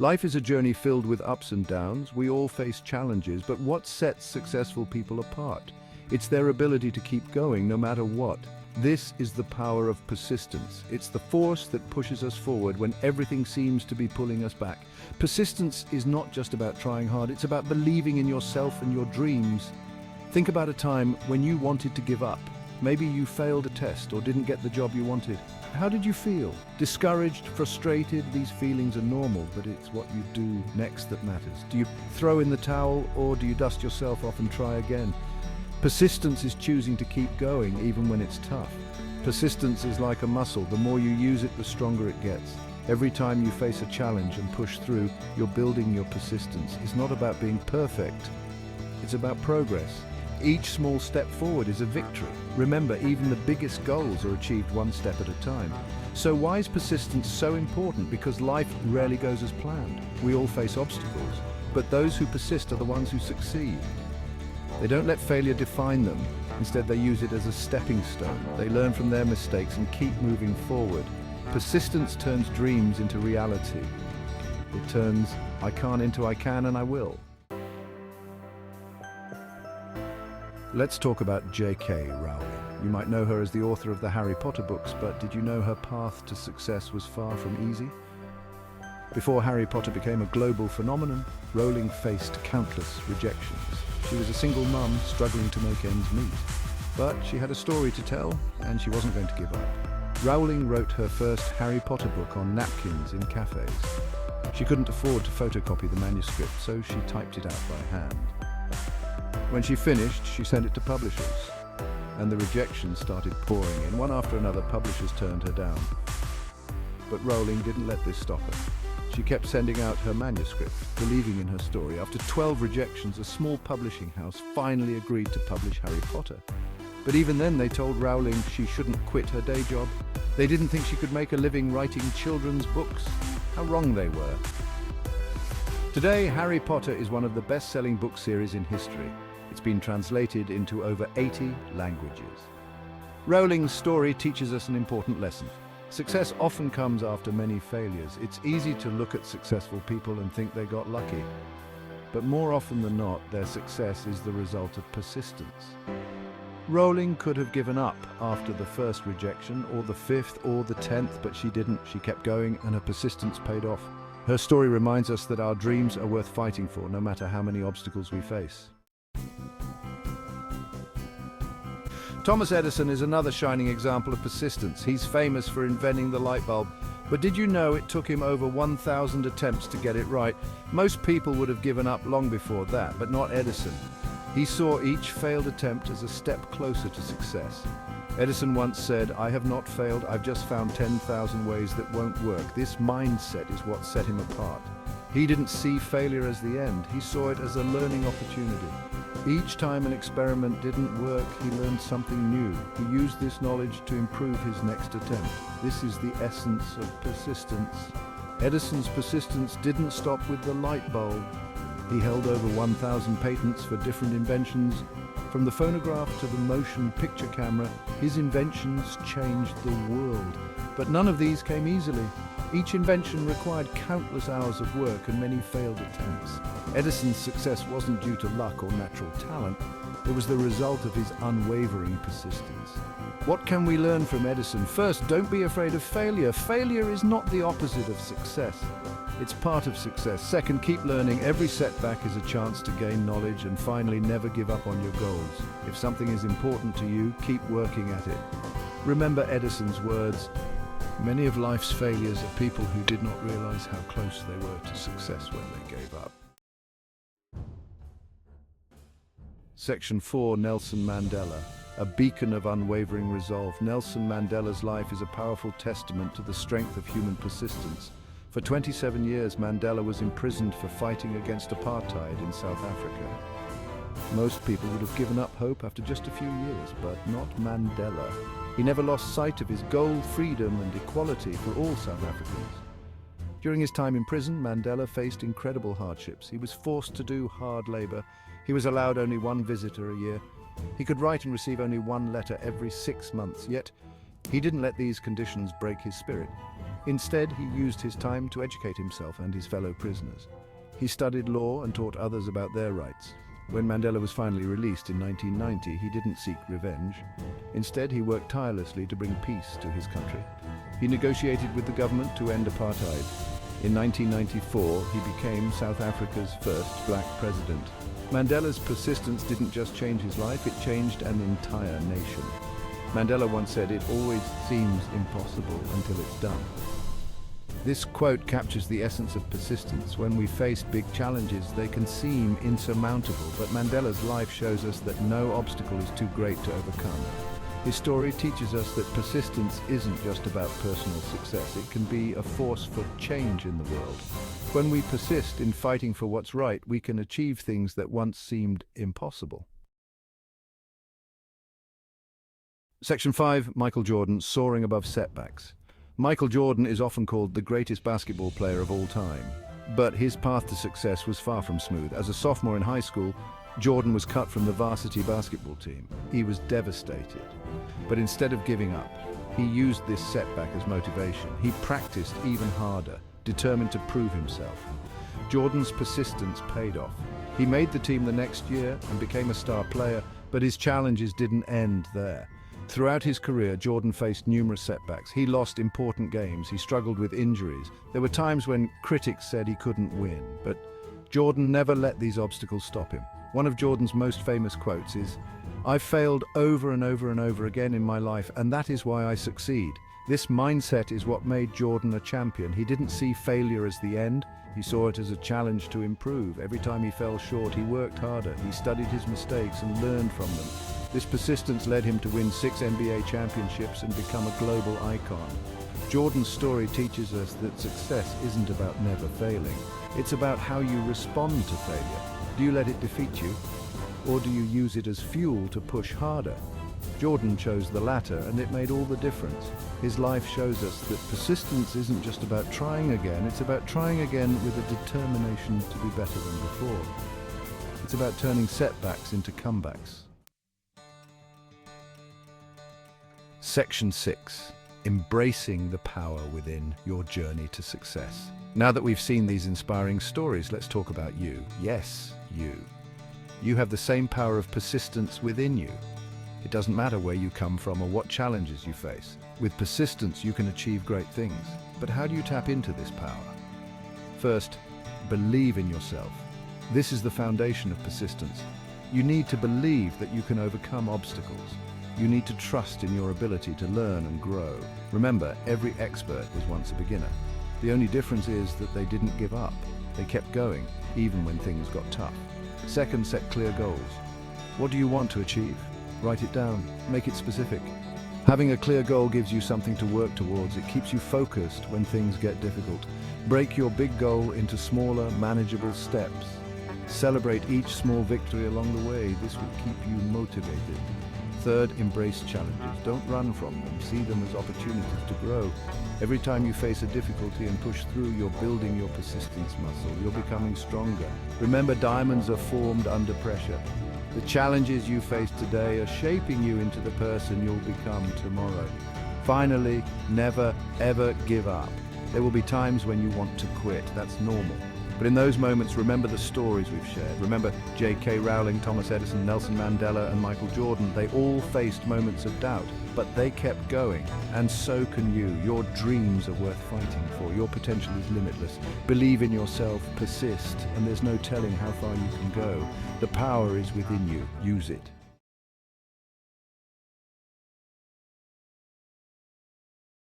Life is a journey filled with ups and downs. We all face challenges, but what sets successful people apart? It's their ability to keep going no matter what. This is the power of persistence. It's the force that pushes us forward when everything seems to be pulling us back. Persistence is not just about trying hard, it's about believing in yourself and your dreams. Think about a time when you wanted to give up. Maybe you failed a test or didn't get the job you wanted. How did you feel? Discouraged, frustrated? These feelings are normal, but it's what you do next that matters. Do you throw in the towel or do you dust yourself off and try again? Persistence is choosing to keep going even when it's tough. Persistence is like a muscle. The more you use it, the stronger it gets. Every time you face a challenge and push through, you're building your persistence. It's not about being perfect. It's about progress. Each small step forward is a victory. Remember, even the biggest goals are achieved one step at a time. So why is persistence so important? Because life rarely goes as planned. We all face obstacles, but those who persist are the ones who succeed. They don't let failure define them. Instead, they use it as a stepping stone. They learn from their mistakes and keep moving forward. Persistence turns dreams into reality. It turns I can't into I can and I will. Let's talk about J.K. Rowling. You might know her as the author of the Harry Potter books, but did you know her path to success was far from easy? Before Harry Potter became a global phenomenon, Rowling faced countless rejections. She was a single mum struggling to make ends meet. But she had a story to tell, and she wasn't going to give up. Rowling wrote her first Harry Potter book on napkins in cafes. She couldn't afford to photocopy the manuscript, so she typed it out by hand. When she finished, she sent it to publishers, and the rejections started pouring in. One after another, publishers turned her down. But Rowling didn't let this stop her. She kept sending out her manuscript, believing in her story. After 12 rejections, a small publishing house finally agreed to publish Harry Potter. But even then, they told Rowling she shouldn't quit her day job. They didn't think she could make a living writing children's books. How wrong they were. Today, Harry Potter is one of the best-selling book series in history. It's been translated into over 80 languages. Rowling's story teaches us an important lesson. Success often comes after many failures. It's easy to look at successful people and think they got lucky. But more often than not, their success is the result of persistence. Rowling could have given up after the first rejection, or the 5th, or the 10th, but she didn't. She kept going, and her persistence paid off. Her story reminds us that our dreams are worth fighting for, no matter how many obstacles we face. Thomas Edison is another shining example of persistence. He's famous for inventing the light bulb. But did you know it took him over 1,000 attempts to get it right? Most people would have given up long before that, but not Edison. He saw each failed attempt as a step closer to success. Edison once said, "I have not failed, I've just found 10,000 ways that won't work." This mindset is what set him apart. He didn't see failure as the end, he saw it as a learning opportunity. Each time an experiment didn't work, he learned something new. He used this knowledge to improve his next attempt. This is the essence of persistence. Edison's persistence didn't stop with the light bulb. He held over 1,000 patents for different inventions. From the phonograph to the motion picture camera, his inventions changed the world. But none of these came easily. Each invention required countless hours of work and many failed attempts. Edison's success wasn't due to luck or natural talent. It was the result of his unwavering persistence. What can we learn from Edison? First, don't be afraid of failure. Failure is not the opposite of success. It's part of success. Second, keep learning. Every setback is a chance to gain knowledge. And finally, never give up on your goals. If something is important to you, keep working at it. Remember Edison's words, "Many of life's failures are people who did not realize how close they were to success when they gave up." Section 4, Nelson Mandela. A beacon of unwavering resolve. Nelson Mandela's life is a powerful testament to the strength of human persistence. For 27 years, Mandela was imprisoned for fighting against apartheid in South Africa. Most people would have given up hope after just a few years, but not Mandela. He never lost sight of his goal, freedom and equality for all South Africans. During his time in prison, Mandela faced incredible hardships. He was forced to do hard labor. He was allowed only one visitor a year. He could write and receive only one letter every 6 months, yet He didn't let these conditions break his spirit. Instead, he used his time to educate himself and his fellow prisoners. He studied law and taught others about their rights. When Mandela was finally released in 1990, he didn't seek revenge. Instead, he worked tirelessly to bring peace to his country. He negotiated with the government to end apartheid. In 1994, he became South Africa's first black president. Mandela's persistence didn't just change his life, it changed an entire nation. Mandela once said, "It always seems impossible until it's done." This quote captures the essence of persistence. When we face big challenges, they can seem insurmountable, but Mandela's life shows us that no obstacle is too great to overcome. His story teaches us that persistence isn't just about personal success. It can be a force for change in the world. When we persist in fighting for what's right, we can achieve things that once seemed impossible. Section 5, Michael Jordan, soaring above setbacks. Michael Jordan is often called the greatest basketball player of all time, but his path to success was far from smooth. As a sophomore in high school, Jordan was cut from the varsity basketball team. He was devastated, but instead of giving up, he used this setback as motivation. He practiced even harder, determined to prove himself. Jordan's persistence paid off. He made the team the next year and became a star player, but his challenges didn't end there. Throughout his career, Jordan faced numerous setbacks. He lost important games. He struggled with injuries. There were times when critics said he couldn't win, but Jordan never let these obstacles stop him. One of Jordan's most famous quotes is, "I've failed over and over and over again in my life, and that is why I succeed." This mindset is what made Jordan a champion. He didn't see failure as the end. He saw it as a challenge to improve. Every time he fell short, he worked harder. He studied his mistakes and learned from them. This persistence led him to win 6 NBA championships and become a global icon. Jordan's story teaches us that success isn't about never failing. It's about how you respond to failure. Do you let it defeat you, or do you use it as fuel to push harder? Jordan chose the latter, and it made all the difference. His life shows us that persistence isn't just about trying again, it's about trying again with a determination to be better than before. It's about turning setbacks into comebacks. Section 6. Embracing the power within your journey to success. Now that we've seen these inspiring stories, let's talk about you. Yes, you. You have the same power of persistence within you. It doesn't matter where you come from or what challenges you face. With persistence, you can achieve great things. But how do you tap into this power? First, believe in yourself. This is the foundation of persistence. You need to believe that you can overcome obstacles. You need to trust in your ability to learn and grow. Remember, every expert was once a beginner. The only difference is that they didn't give up. They kept going, even when things got tough. Second, set clear goals. What do you want to achieve? Write it down. Make it specific. Having a clear goal gives you something to work towards. It keeps you focused when things get difficult. Break your big goal into smaller, manageable steps. Celebrate each small victory along the way. This will keep you motivated. Third, embrace challenges. Don't run from them. See them as opportunities to grow. Every time you face a difficulty and push through, you're building your persistence muscle. You're becoming stronger. Remember, diamonds are formed under pressure. The challenges you face today are shaping you into the person you'll become tomorrow. Finally, never, ever give up. There will be times when you want to quit. That's normal. But in those moments, remember the stories we've shared. Remember J.K. Rowling, Thomas Edison, Nelson Mandela, and Michael Jordan. They all faced moments of doubt, but they kept going. And so can you. Your dreams are worth fighting for. Your potential is limitless. Believe in yourself, persist, and there's no telling how far you can go. The power is within you. Use it.